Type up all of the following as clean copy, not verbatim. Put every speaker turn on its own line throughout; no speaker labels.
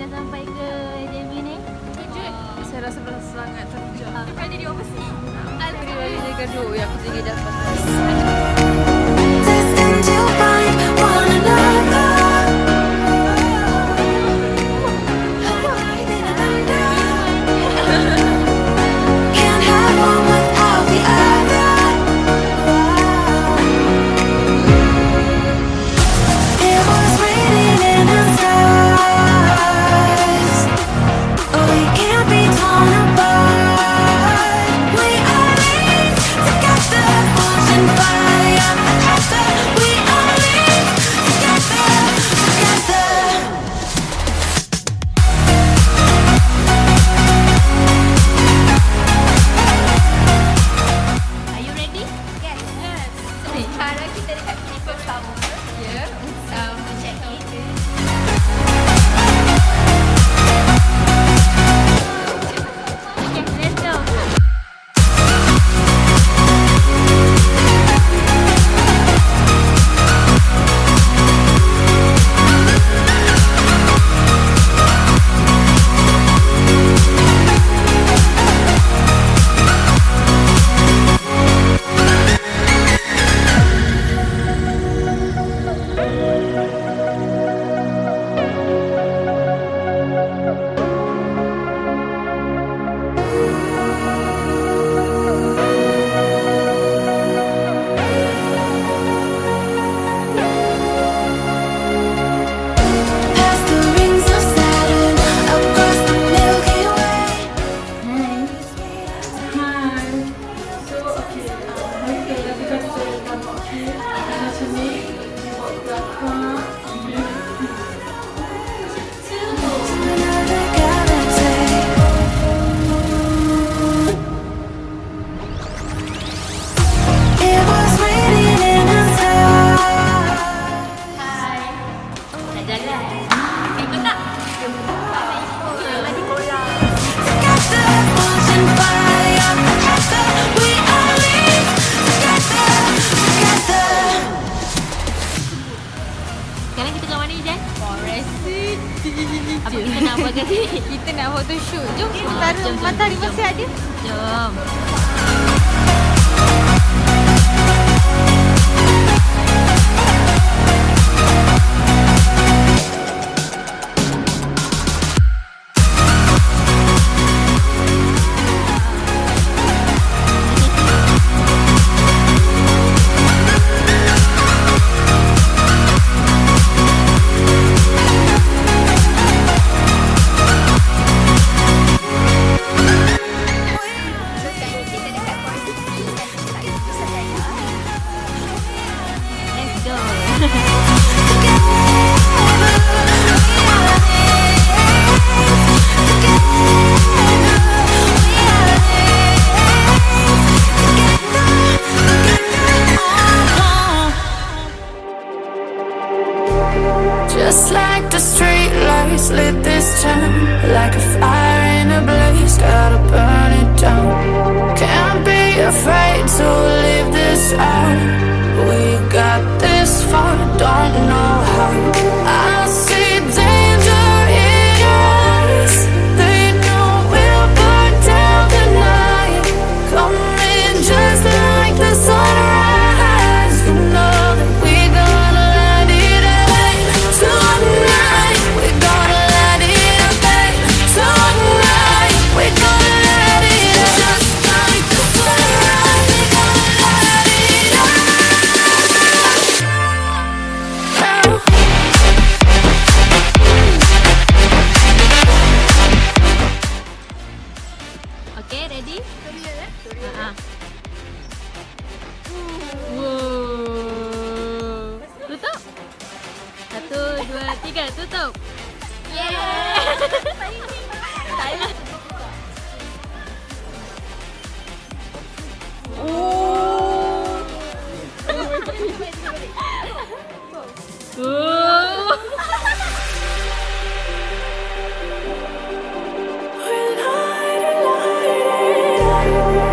dah sampai ke JB ni?
Terkejut. Saya rasa sangat terkejut. Bukan jadi overseas.
Alhamdulillah dia gaduh. Ya, aku jadi dah pasal.
Destined to find one another. Can't have one without the other. It was raining in the skies. We can't be torn apart. We are linked together, ocean fire forever. We are linked together, together.
Are you ready?
Yes. Sekarang kita dekat klinik pertama. Ya. Sama check in.
Okay, let's go.
Past the rings of Saturn, across the Milky Way.
Hi. So, okay. Mereka tadi kata nampak cute. Macam ni. Buat belakang.
Another galaxy. It was raining in the sky.
Nak jalan? Ikut tak?
Together, ocean fire forever. We are linked together, together.
Sekarang kita kat mana, Ijat?
Forest City.
Apa kita nak buat kat sini?
Kita nak photoshoot. Jom kita
jom,
taruh
jom,
matahari
jom.
masih ada.
Jom.
Sekarang kita dekat Forest City dan kita tak ada pusat jaya.
Let's go.
Just like the street lights lit this town, like a fire in a blaze, gotta burn it down. Can't be afraid to leave this out. We got this far, don't know how. I see danger in your eyes. They know we'll burn down the night. Coming just like the sunrise. You know that we gonna light it up tonight. We gonna light it up tonight. We gonna light it up just like the sunrise. We gonna light it up now.
Okay, ready? Ha. Wow. Tutup. 1, 2, 3, tutup. Yeah. Saya. Oh.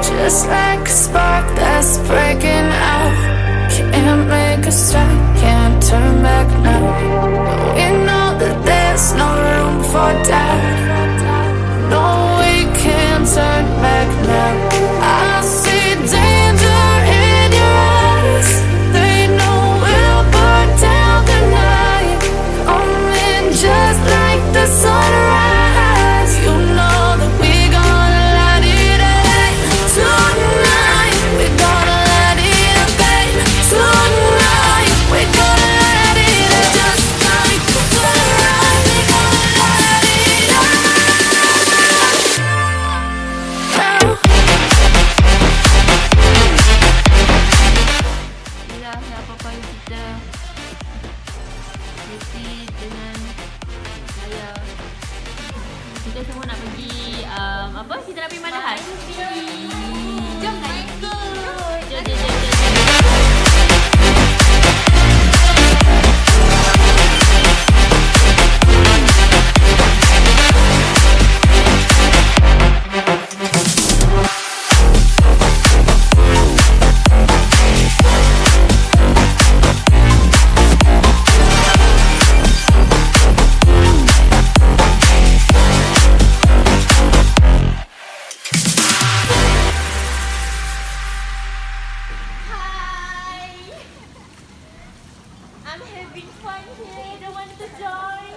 Just like a spark that's breaking out. Can't make a stop, can't turn back now. We know that there's no room for fall down. No, we can't turn back now. I see danger in your eyes. They know we'll burn down the night. Coming just like the sunrise. You know that we're gonna light it up tonight. We're gonna light it up, babe. Tonight we're gonna light it up just like the sunrise. We're gonna light it up now.
Inilah apa-apa yang kita mesti dengan saya. Kita semua nak pergi apa? Kita nak pergi mana hal?
Jom nak ikut.
Jom.
Hi. I'm having fun here. Don't want to join.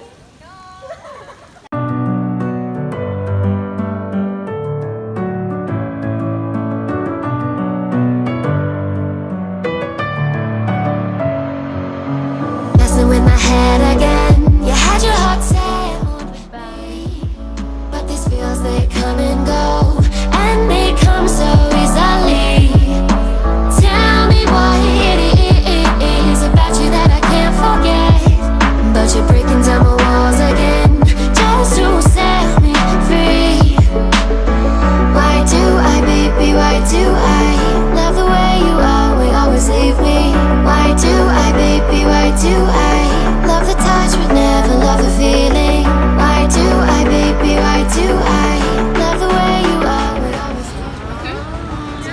Messing with my head again. You had your heart set on goodbye, but these feels they come and go, and they come so easily. Tell me what it is about you that I can't forget, but you're breaking down my walls again just to set me free. Why do I, baby, why do I love the way you always leave me? Why do I, baby, why do I love the touch but never love the feeling? Why do I, baby, why do I love the way you always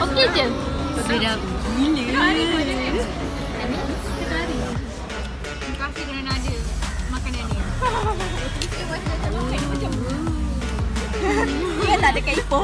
Okey je. Berbeza gila.
Terima kasih kerana ada makanan ni. Dia tak ada kaipo.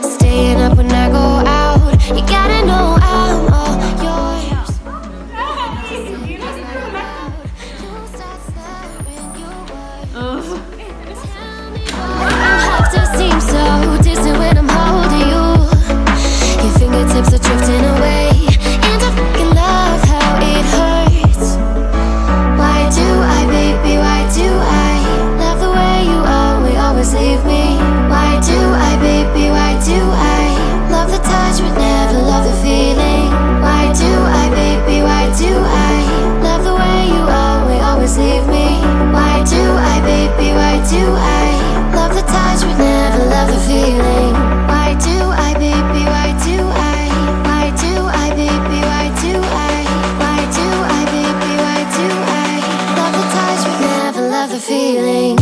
staying up when I go out. You gotta know I'm all yours. I have to seem so distant when I'm holding you. Your fingertips are drifting away, and I fucking love how it hurts. Why do I, baby, why do I love the way you always leave me? Why do I, baby, why do I love the touch but never love the feeling? Why do I, baby, why do I love the way you always leave me? Why do I, baby, why do I love the touch but never love the feeling? Why do I, baby, why do I? Why do I, baby, why do I? Why do I, baby, why do I love the touch but never love the feeling?